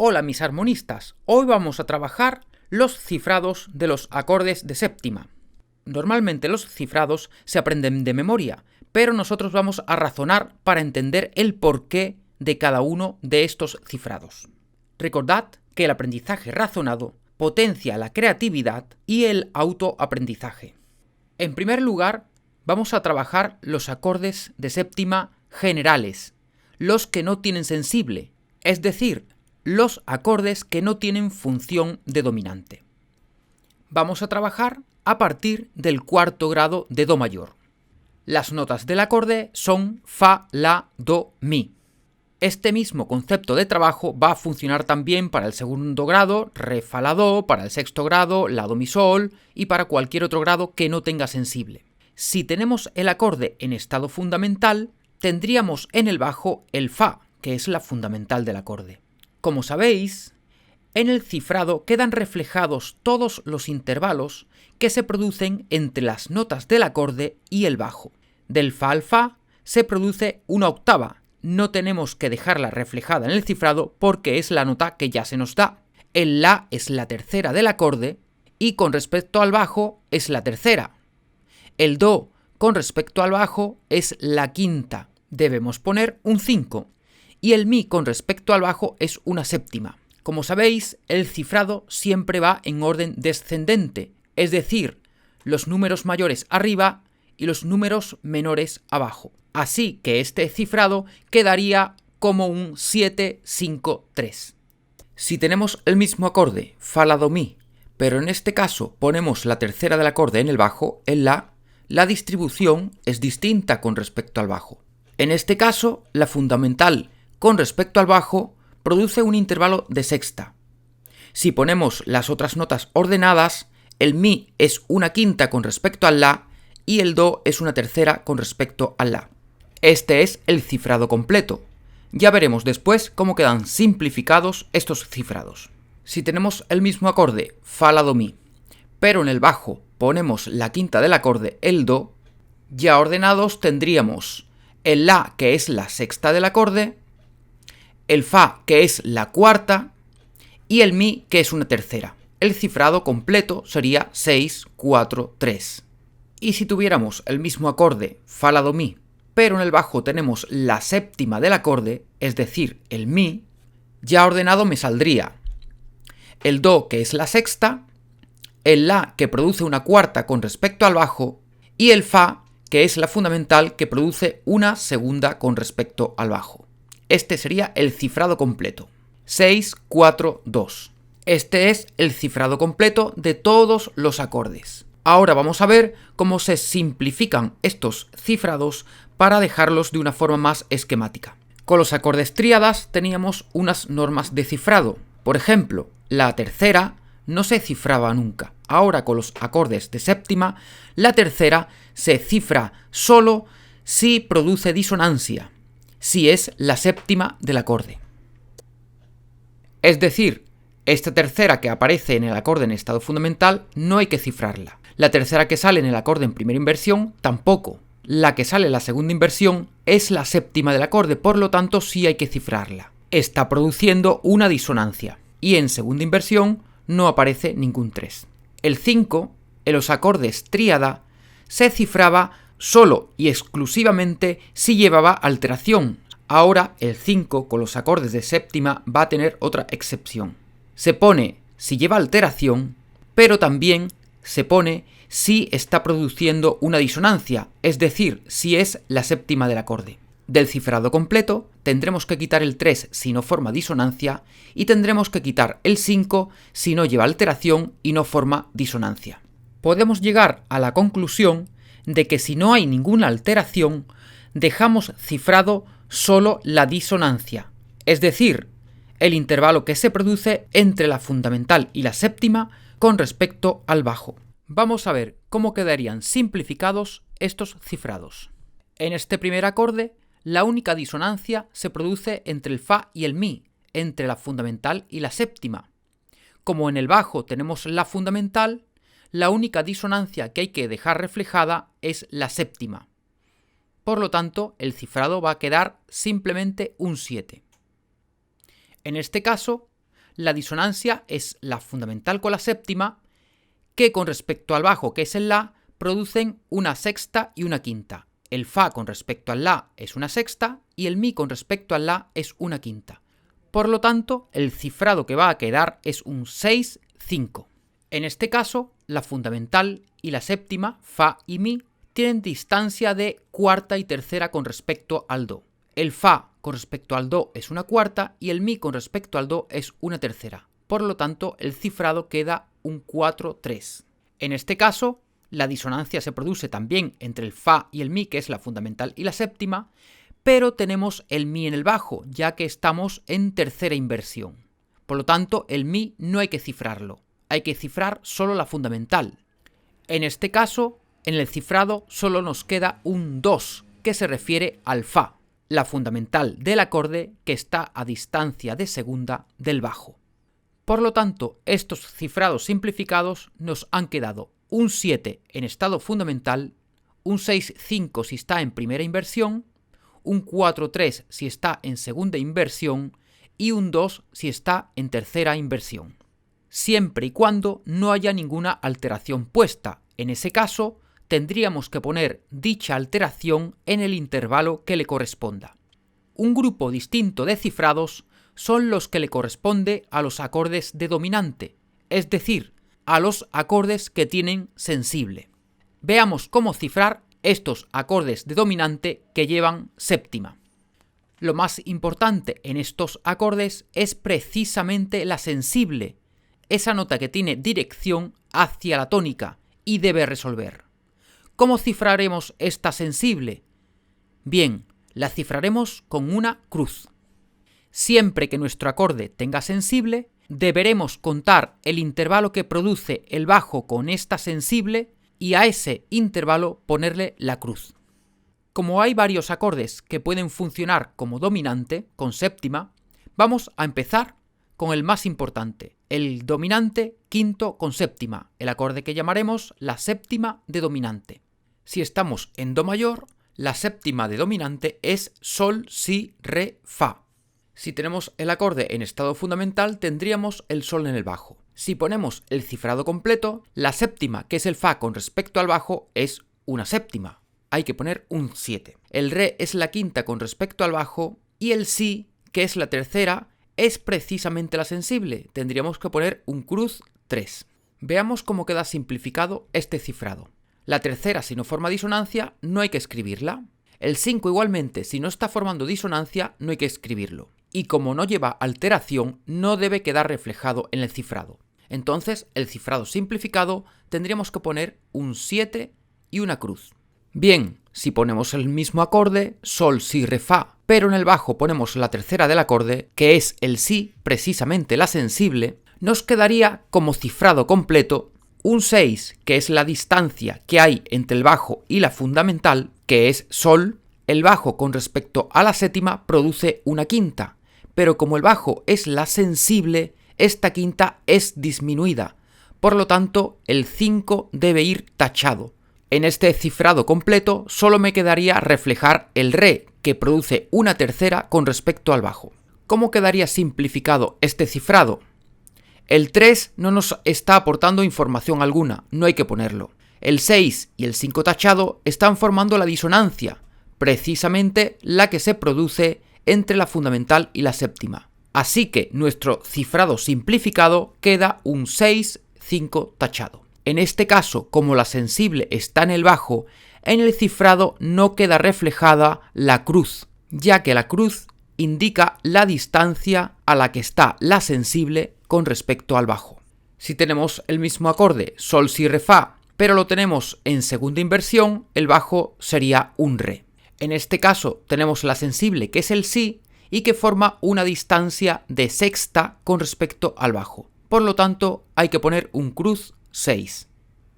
Hola mis armonistas, hoy vamos a trabajar los cifrados de los acordes de séptima. Normalmente los cifrados se aprenden de memoria, pero nosotros vamos a razonar para entender el porqué de cada uno de estos cifrados. Recordad que el aprendizaje razonado potencia la creatividad y el autoaprendizaje. En primer lugar, vamos a trabajar los acordes de séptima generales, los que no tienen sensible, es decir, los acordes que no tienen función de dominante. Vamos a trabajar a partir del cuarto grado de Do mayor. Las notas del acorde son Fa, La, Do, Mi. Este mismo concepto de trabajo va a funcionar también para el segundo grado, Re, Fa, La, Do, para el sexto grado, La, Do, Mi, Sol y para cualquier otro grado que no tenga sensible. Si tenemos el acorde en estado fundamental, tendríamos en el bajo el Fa, que es la fundamental del acorde. Como sabéis, en el cifrado quedan reflejados todos los intervalos que se producen entre las notas del acorde y el bajo. Del Fa al Fa se produce una octava. No tenemos que dejarla reflejada en el cifrado porque es la nota que ya se nos da. El La es la tercera del acorde y con respecto al bajo es la tercera. El Do con respecto al bajo es la quinta. Debemos poner un 5. Y el Mi con respecto al bajo es una séptima. Como sabéis, el cifrado siempre va en orden descendente, es decir, los números mayores arriba y los números menores abajo. Así que este cifrado quedaría como un 7-5-3. Si tenemos el mismo acorde, Fa, La, Do, Mi, pero en este caso ponemos la tercera del acorde en el bajo, en la distribución es distinta con respecto al bajo. En este caso, la fundamental con respecto al bajo produce un intervalo de sexta. Si ponemos las otras notas ordenadas, el Mi es una quinta con respecto al La y el Do es una tercera con respecto al La. Este es el cifrado completo. Ya veremos después cómo quedan simplificados estos cifrados. Si tenemos el mismo acorde, Fa, La, Do, Mi, pero en el bajo ponemos la quinta del acorde, el Do, ya ordenados tendríamos el La, que es la sexta del acorde, el Fa, que es la cuarta, y el Mi, que es una tercera. El cifrado completo sería 6-4-3. Y si tuviéramos el mismo acorde, Fa, La, Do, Mi, pero en el bajo tenemos la séptima del acorde, es decir, el Mi, ya ordenado me saldría el Do, que es la sexta, el La, que produce una cuarta con respecto al bajo, y el Fa, que es la fundamental, que produce una segunda con respecto al bajo. Este sería el cifrado completo. 6-4-2. Este es el cifrado completo de todos los acordes. Ahora vamos a ver cómo se simplifican estos cifrados para dejarlos de una forma más esquemática. Con los acordes tríadas teníamos unas normas de cifrado. Por ejemplo, la tercera no se cifraba nunca. Ahora con los acordes de séptima, la tercera se cifra solo si produce disonancia, si es la séptima del acorde. Es decir, esta tercera que aparece en el acorde en estado fundamental no hay que cifrarla. La tercera que sale en el acorde en primera inversión tampoco. La que sale en la segunda inversión es la séptima del acorde, por lo tanto sí hay que cifrarla. Está produciendo una disonancia y en segunda inversión no aparece ningún 3. El 5, en los acordes tríada, se cifraba solo y exclusivamente si llevaba alteración. Ahora el 5 con los acordes de séptima va a tener otra excepción. Se pone si lleva alteración, pero también se pone si está produciendo una disonancia, es decir, si es la séptima del acorde. Del cifrado completo tendremos que quitar el 3 si no forma disonancia y tendremos que quitar el 5 si no lleva alteración y no forma disonancia. Podemos llegar a la conclusión de que si no hay ninguna alteración, dejamos cifrado solo la disonancia, es decir, el intervalo que se produce entre la fundamental y la séptima con respecto al bajo. Vamos a ver cómo quedarían simplificados estos cifrados. En este primer acorde, la única disonancia se produce entre el Fa y el Mi, entre la fundamental y la séptima. Como en el bajo tenemos la fundamental, la única disonancia que hay que dejar reflejada es la séptima. Por lo tanto, el cifrado va a quedar simplemente un 7. En este caso, la disonancia es la fundamental con la séptima, que con respecto al bajo, que es el la, producen una sexta y una quinta. El fa con respecto al la es una sexta y el mi con respecto al la es una quinta. Por lo tanto, el cifrado que va a quedar es un 6-5. En este caso, la fundamental y la séptima, fa y mi, tienen distancia de cuarta y tercera con respecto al do. El fa con respecto al do es una cuarta y el mi con respecto al do es una tercera. Por lo tanto, el cifrado queda un 4-3. En este caso, la disonancia se produce también entre el fa y el mi, que es la fundamental y la séptima, pero tenemos el mi en el bajo, ya que estamos en tercera inversión. Por lo tanto, el mi no hay que cifrarlo, hay que cifrar solo la fundamental. En este caso, en el cifrado solo nos queda un 2, que se refiere al fa, la fundamental del acorde que está a distancia de segunda del bajo. Por lo tanto, estos cifrados simplificados nos han quedado un 7 en estado fundamental, un 6-5 si está en primera inversión, un 4-3 si está en segunda inversión y un 2 si está en tercera inversión. Siempre y cuando no haya ninguna alteración puesta. En ese caso, tendríamos que poner dicha alteración en el intervalo que le corresponda. Un grupo distinto de cifrados son los que le corresponde a los acordes de dominante, es decir, a los acordes que tienen sensible. Veamos cómo cifrar estos acordes de dominante que llevan séptima. Lo más importante en estos acordes es precisamente la sensible, esa nota que tiene dirección hacia la tónica y debe resolver. ¿Cómo cifraremos esta sensible? Bien, la cifraremos con una cruz. Siempre que nuestro acorde tenga sensible, deberemos contar el intervalo que produce el bajo con esta sensible y a ese intervalo ponerle la cruz. Como hay varios acordes que pueden funcionar como dominante, con séptima, vamos a empezar con el más importante, el dominante quinto con séptima, el acorde que llamaremos la séptima de dominante. Si estamos en do mayor, la séptima de dominante es sol, si, re, fa. Si tenemos el acorde en estado fundamental, tendríamos el sol en el bajo. Si ponemos el cifrado completo, la séptima, que es el fa con respecto al bajo, es una séptima. Hay que poner un 7. El re es la quinta con respecto al bajo y el si, que es la tercera, es precisamente la sensible. Tendríamos que poner un cruz 3. Veamos cómo queda simplificado este cifrado. La tercera, si no forma disonancia, no hay que escribirla. El 5 igualmente, si no está formando disonancia, no hay que escribirlo. Y como no lleva alteración, no debe quedar reflejado en el cifrado. Entonces, el cifrado simplificado tendríamos que poner un 7 y una cruz. Bien, si ponemos el mismo acorde, sol, si, re, fa, pero en el bajo ponemos la tercera del acorde, que es el si, precisamente la sensible, nos quedaría como cifrado completo un 6, que es la distancia que hay entre el bajo y la fundamental, que es sol. El bajo con respecto a la séptima produce una quinta, pero como el bajo es la sensible, esta quinta es disminuida. Por lo tanto, el 5 debe ir tachado. En este cifrado completo solo me quedaría reflejar el re, que produce una tercera con respecto al bajo. ¿Cómo quedaría simplificado este cifrado? El 3 no nos está aportando información alguna, no hay que ponerlo. El 6 y el 5 tachado están formando la disonancia, precisamente la que se produce entre la fundamental y la séptima. Así que nuestro cifrado simplificado queda un 6-5 tachado. En este caso, como la sensible está en el bajo, en el cifrado no queda reflejada la cruz, ya que la cruz indica la distancia a la que está la sensible con respecto al bajo. Si tenemos el mismo acorde, sol, si, re, fa, pero lo tenemos en segunda inversión, el bajo sería un re. En este caso tenemos la sensible, que es el si, y que forma una distancia de sexta con respecto al bajo. Por lo tanto, hay que poner un cruz 6.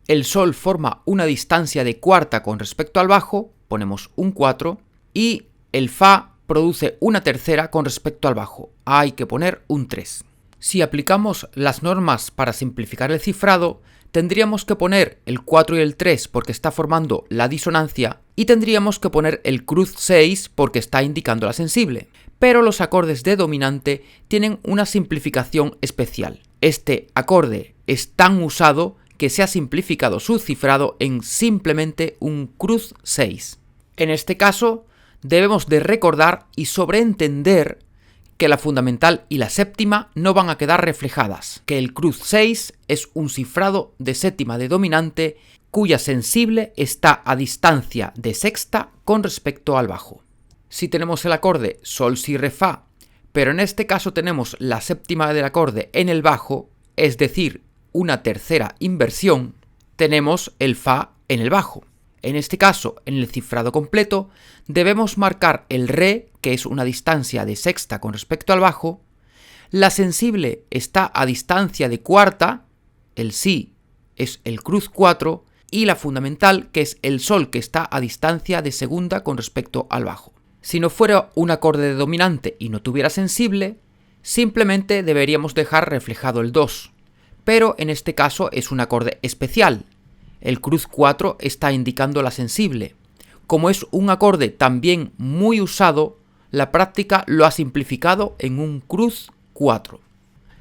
El sol forma una distancia de cuarta con respecto al bajo, ponemos un 4, y el fa produce una tercera con respecto al bajo, hay que poner un 3. Si aplicamos las normas para simplificar el cifrado, tendríamos que poner el 4 y el 3 porque está formando la disonancia y tendríamos que poner el cruz 6 porque está indicando la sensible. Pero los acordes de dominante tienen una simplificación especial. Este acorde es tan usado que se ha simplificado su cifrado en simplemente un cruz 6. En este caso, debemos de recordar y sobreentender que la fundamental y la séptima no van a quedar reflejadas, que el cruz 6 es un cifrado de séptima de dominante cuya sensible está a distancia de sexta con respecto al bajo. Si tenemos el acorde sol, si, re, fa, pero en este caso tenemos la séptima del acorde en el bajo, es decir, una tercera inversión, tenemos el fa en el bajo. En este caso, en el cifrado completo, debemos marcar el re, que es una distancia de sexta con respecto al bajo, la sensible está a distancia de cuarta, el si es el cruz 4, y la fundamental, que es el sol, que está a distancia de segunda con respecto al bajo. Si no fuera un acorde de dominante y no tuviera sensible, simplemente deberíamos dejar reflejado el 2, pero en este caso es un acorde especial. El cruz 4 está indicando la sensible. Como es un acorde también muy usado, la práctica lo ha simplificado en un cruz 4.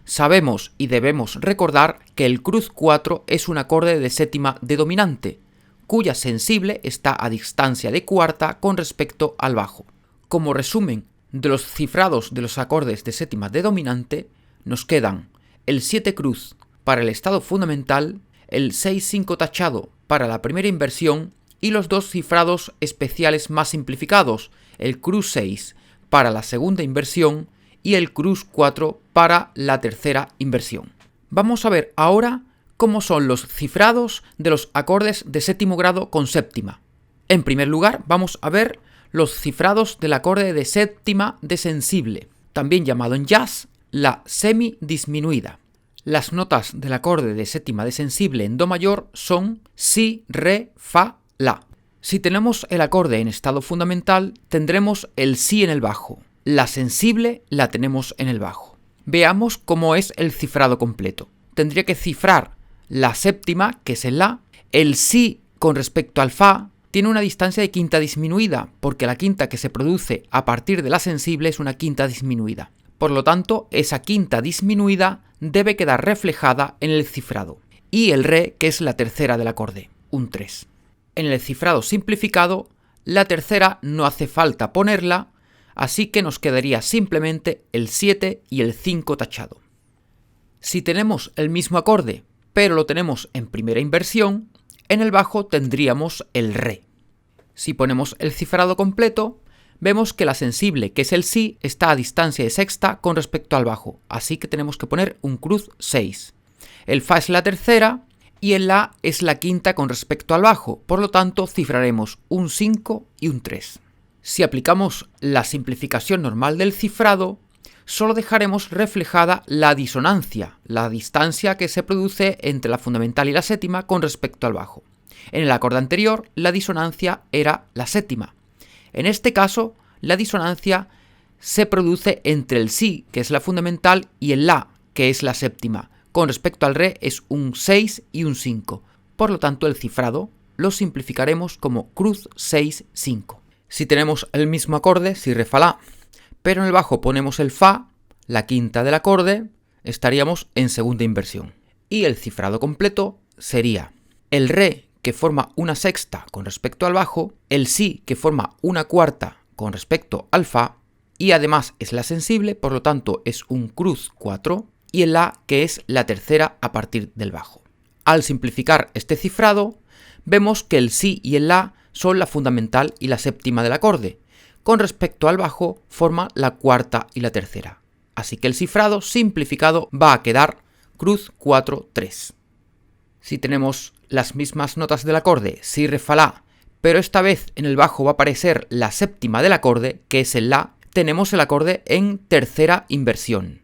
Sabemos y debemos recordar que el cruz 4 es un acorde de séptima de dominante, cuya sensible está a distancia de cuarta con respecto al bajo. Como resumen de los cifrados de los acordes de séptima de dominante, nos quedan el 7 cruz para el estado fundamental, el 6-5 tachado para la primera inversión y los dos cifrados especiales más simplificados, el cruz 6 para la segunda inversión y el cruz 4 para la tercera inversión. Vamos a ver ahora cómo son los cifrados de los acordes de séptimo grado con séptima. En primer lugar, vamos a ver los cifrados del acorde de séptima de sensible, también llamado en jazz la semidisminuida. Las notas del acorde de séptima de sensible en do mayor son si, re, fa, la. Si tenemos el acorde en estado fundamental, tendremos el si en el bajo. La sensible la tenemos en el bajo. Veamos cómo es el cifrado completo. Tendría que cifrar la séptima, que es el la. El si con respecto al fa tiene una distancia de quinta disminuida, porque la quinta que se produce a partir de la sensible es una quinta disminuida. Por lo tanto, esa quinta disminuida debe quedar reflejada en el cifrado. Y el re, que es la tercera del acorde, un 3. En el cifrado simplificado, la tercera no hace falta ponerla, así que nos quedaría simplemente el 7 y el 5 tachado. Si tenemos el mismo acorde, pero lo tenemos en primera inversión, en el bajo tendríamos el re. Si ponemos el cifrado completo, vemos que la sensible, que es el si, está a distancia de sexta con respecto al bajo, así que tenemos que poner un cruz 6. El fa es la tercera y el la es la quinta con respecto al bajo, por lo tanto cifraremos un 5 y un 3. Si aplicamos la simplificación normal del cifrado, solo dejaremos reflejada la disonancia, la distancia que se produce entre la fundamental y la séptima con respecto al bajo. En el acorde anterior, la disonancia era la séptima. En este caso, la disonancia se produce entre el si, que es la fundamental, y el la, que es la séptima. Con respecto al re es un 6 y un 5. Por lo tanto, el cifrado lo simplificaremos como cruz 6-5. Si tenemos el mismo acorde, si, re, fa, la, pero en el bajo ponemos el fa, la quinta del acorde, estaríamos en segunda inversión. Y el cifrado completo sería el re, que forma una sexta con respecto al bajo, el si, que forma una cuarta con respecto al fa, y además es la sensible, por lo tanto es un cruz 4, y el la, que es la tercera a partir del bajo. Al simplificar este cifrado, vemos que el si y el la son la fundamental y la séptima del acorde. Con respecto al bajo, forma la cuarta y la tercera. Así que el cifrado simplificado va a quedar cruz 4-3. Si tenemos las mismas notas del acorde, si, re, fa, la, pero esta vez en el bajo va a aparecer la séptima del acorde, que es el la, tenemos el acorde en tercera inversión.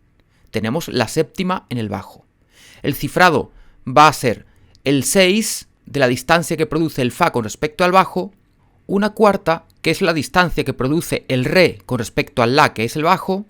Tenemos la séptima en el bajo. El cifrado va a ser el 6 de la distancia que produce el fa con respecto al bajo, una cuarta, que es la distancia que produce el re con respecto al la, que es el bajo,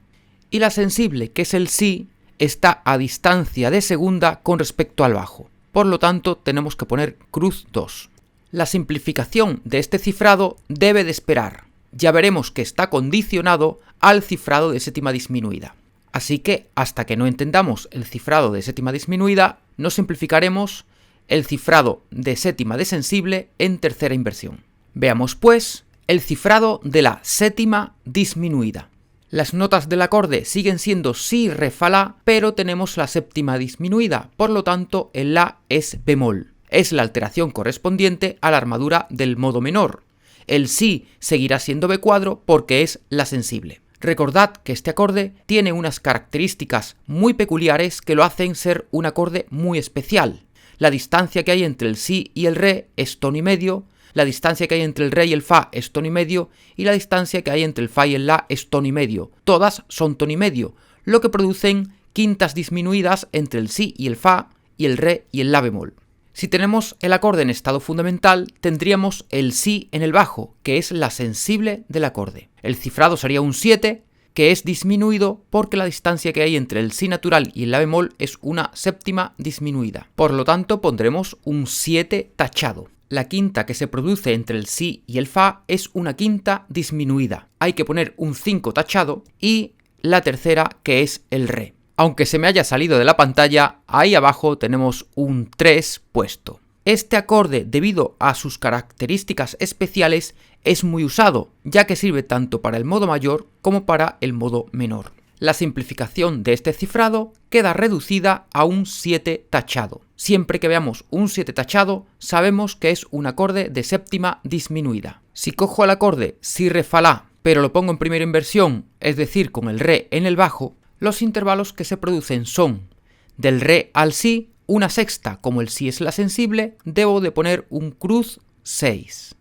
y la sensible, que es el si, está a distancia de segunda con respecto al bajo. por lo tanto tenemos que poner cruz 2. La simplificación de este cifrado debe de esperar. Ya veremos que está condicionado al cifrado de séptima disminuida. Así que hasta que no entendamos el cifrado de séptima disminuida, no simplificaremos el cifrado de séptima de sensible en tercera inversión. Veamos pues el cifrado de la séptima disminuida. Las notas del acorde siguen siendo si, re, fa, la, pero tenemos la séptima disminuida, por lo tanto el la es bemol. Es la alteración correspondiente a la armadura del modo menor. El si seguirá siendo B cuadro porque es la sensible. Recordad que este acorde tiene unas características muy peculiares que lo hacen ser un acorde muy especial. La distancia que hay entre el si y el re es tono y medio, la distancia que hay entre el re y el fa es tono y medio, y la distancia que hay entre el fa y el la es tono y medio. Todas son tono y medio, lo que producen quintas disminuidas entre el si y el fa, y el re y el la bemol. Si tenemos el acorde en estado fundamental, tendríamos el si en el bajo, que es la sensible del acorde. El cifrado sería un 7, que es disminuido porque la distancia que hay entre el si natural y el la bemol es una séptima disminuida. Por lo tanto, pondremos un 7 tachado. La quinta que se produce entre el si y el fa es una quinta disminuida. Hay que poner un 5 tachado y la tercera que es el re. Aunque se me haya salido de la pantalla, ahí abajo tenemos un 3 puesto. Este acorde, debido a sus características especiales, es muy usado, ya que sirve tanto para el modo mayor como para el modo menor. La simplificación de este cifrado queda reducida a un 7 tachado. Siempre que veamos un 7 tachado, sabemos que es un acorde de séptima disminuida. Si cojo el acorde si, re, fa, la, pero lo pongo en primera inversión, es decir, con el re en el bajo, los intervalos que se producen son del re al si, una sexta, como el si es la sensible, debo de poner un cruz 6.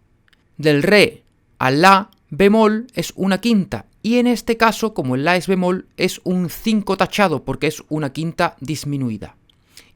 Del re al la bemol es una quinta, y en este caso, como el la es bemol, es un 5 tachado porque es una quinta disminuida.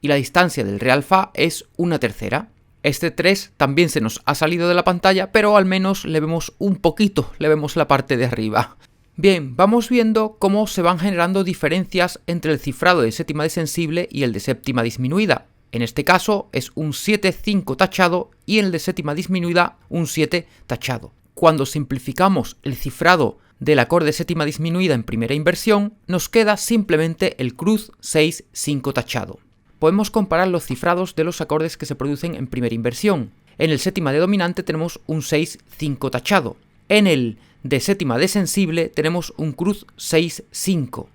Y la distancia del re al fa es una tercera. Este 3 también se nos ha salido de la pantalla, pero al menos le vemos un poquito, le vemos la parte de arriba. Bien, vamos viendo cómo se van generando diferencias entre el cifrado de séptima de sensible y el de séptima disminuida. En este caso es un 7-5 tachado y el de séptima disminuida un 7 tachado. Cuando simplificamos el cifrado del acorde séptima disminuida en primera inversión, nos queda simplemente el cruz 6-5 tachado. Podemos comparar los cifrados de los acordes que se producen en primera inversión. En el séptima de dominante tenemos un 6-5 tachado. En el de séptima de sensible tenemos un cruz 6-5.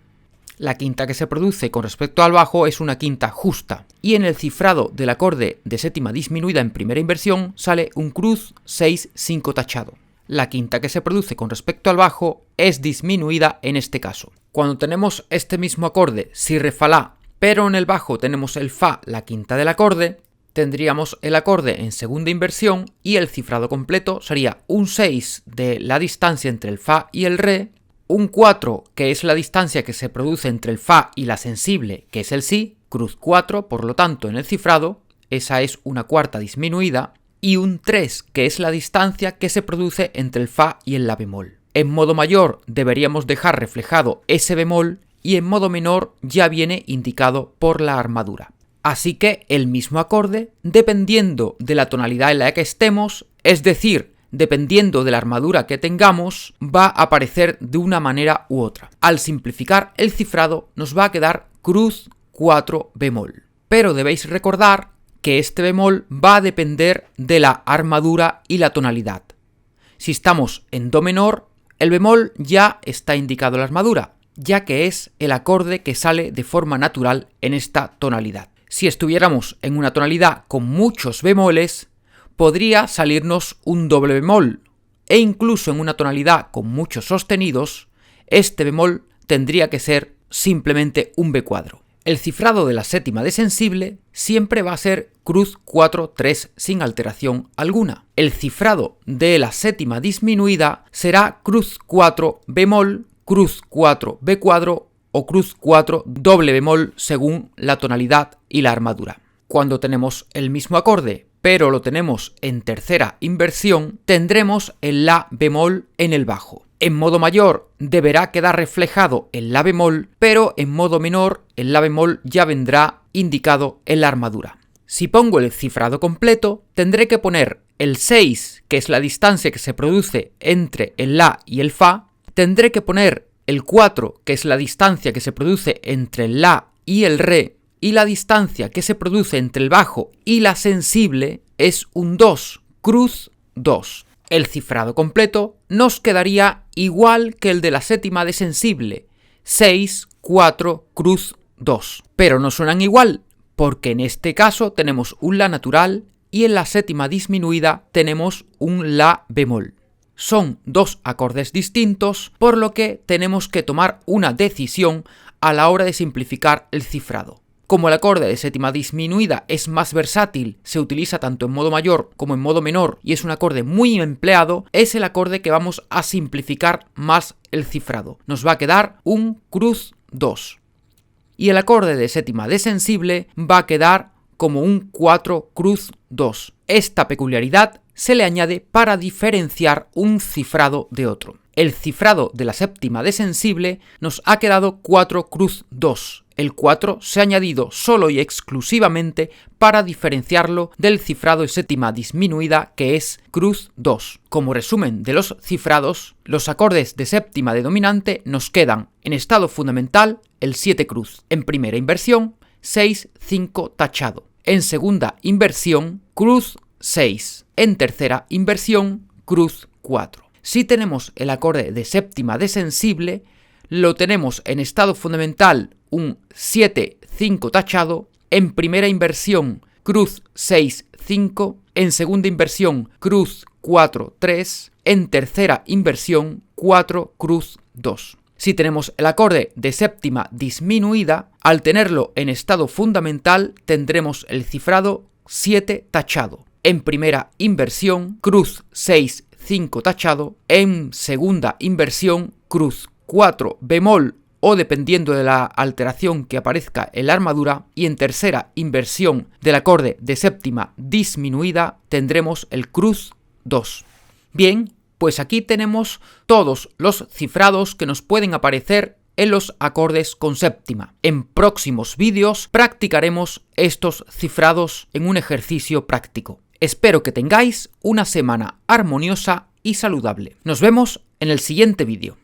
La quinta que se produce con respecto al bajo es una quinta justa. Y en el cifrado del acorde de séptima disminuida en primera inversión sale un cruz 6-5 tachado. La quinta que se produce con respecto al bajo es disminuida en este caso. Cuando tenemos este mismo acorde, si, re, fa, la, pero en el bajo tenemos el fa, la quinta del acorde, tendríamos el acorde en segunda inversión y el cifrado completo sería un 6 de la distancia entre el fa y el re, un 4 que es la distancia que se produce entre el fa y la sensible, que es el si, cruz 4, por lo tanto en el cifrado, esa es una cuarta disminuida, y un 3 que es la distancia que se produce entre el fa y el la bemol. En modo mayor deberíamos dejar reflejado ese bemol y en modo menor ya viene indicado por la armadura. Así que el mismo acorde, dependiendo de la tonalidad en la que estemos, es decir, dependiendo de la armadura que tengamos, va a aparecer de una manera u otra. Al simplificar el cifrado nos va a quedar cruz 4 bemol. Pero debéis recordar que este bemol va a depender de la armadura y la tonalidad. Si estamos en do menor, el bemol ya está indicado en la armadura, ya que es el acorde que sale de forma natural en esta tonalidad. Si estuviéramos en una tonalidad con muchos bemoles, podría salirnos un doble bemol, e incluso en una tonalidad con muchos sostenidos, este bemol tendría que ser simplemente un B cuadro. El cifrado de la séptima de sensible siempre va a ser cruz 4-3 sin alteración alguna. El cifrado de la séptima disminuida será cruz 4 bemol, cruz 4 B cuadro o cruz 4 doble bemol según la tonalidad y la armadura. Cuando tenemos el mismo acorde, pero lo tenemos en tercera inversión, tendremos el la bemol en el bajo. En modo mayor deberá quedar reflejado el la bemol, pero en modo menor el la bemol ya vendrá indicado en la armadura. Si pongo el cifrado completo, tendré que poner el 6, que es la distancia que se produce entre el La y el Fa, tendré que poner el 4, que es la distancia que se produce entre el La y el Re, y la distancia que se produce entre el bajo y la sensible es un 2, cruz 2. El cifrado completo nos quedaría igual que el de la séptima de sensible, 6, 4, cruz 2. Pero no suenan igual, porque en este caso tenemos un La natural y en la séptima disminuida tenemos un La bemol. Son dos acordes distintos, por lo que tenemos que tomar una decisión a la hora de simplificar el cifrado. Como el acorde de séptima disminuida es más versátil, se utiliza tanto en modo mayor como en modo menor y es un acorde muy empleado, es el acorde que vamos a simplificar más el cifrado. Nos va a quedar un cruz 2. Y el acorde de séptima de sensible va a quedar como un 4 cruz 2. Esta peculiaridad se le añade para diferenciar un cifrado de otro. El cifrado de la séptima de sensible nos ha quedado 4 cruz 2. El 4 se ha añadido solo y exclusivamente para diferenciarlo del cifrado de séptima disminuida que es cruz 2. Como resumen de los cifrados, los acordes de séptima de dominante nos quedan en estado fundamental el 7 cruz, en primera inversión 6, 5 tachado, en segunda inversión cruz 6, en tercera inversión cruz 4. Si tenemos el acorde de séptima de sensible, lo tenemos en estado fundamental un 7, 5 tachado, en primera inversión cruz 6, 5, en segunda inversión cruz 4, 3, en tercera inversión 4, cruz 2. Si tenemos el acorde de séptima disminuida, al tenerlo en estado fundamental tendremos el cifrado 7 tachado, en primera inversión cruz 6, 5 tachado, en segunda inversión cruz 4 bemol o dependiendo de la alteración que aparezca en la armadura, y en tercera inversión del acorde de séptima disminuida tendremos el cruz 2. Bien, pues aquí tenemos todos los cifrados que nos pueden aparecer en los acordes con séptima. En próximos vídeos practicaremos estos cifrados en un ejercicio práctico. Espero que tengáis una semana armoniosa y saludable. Nos vemos en el siguiente vídeo.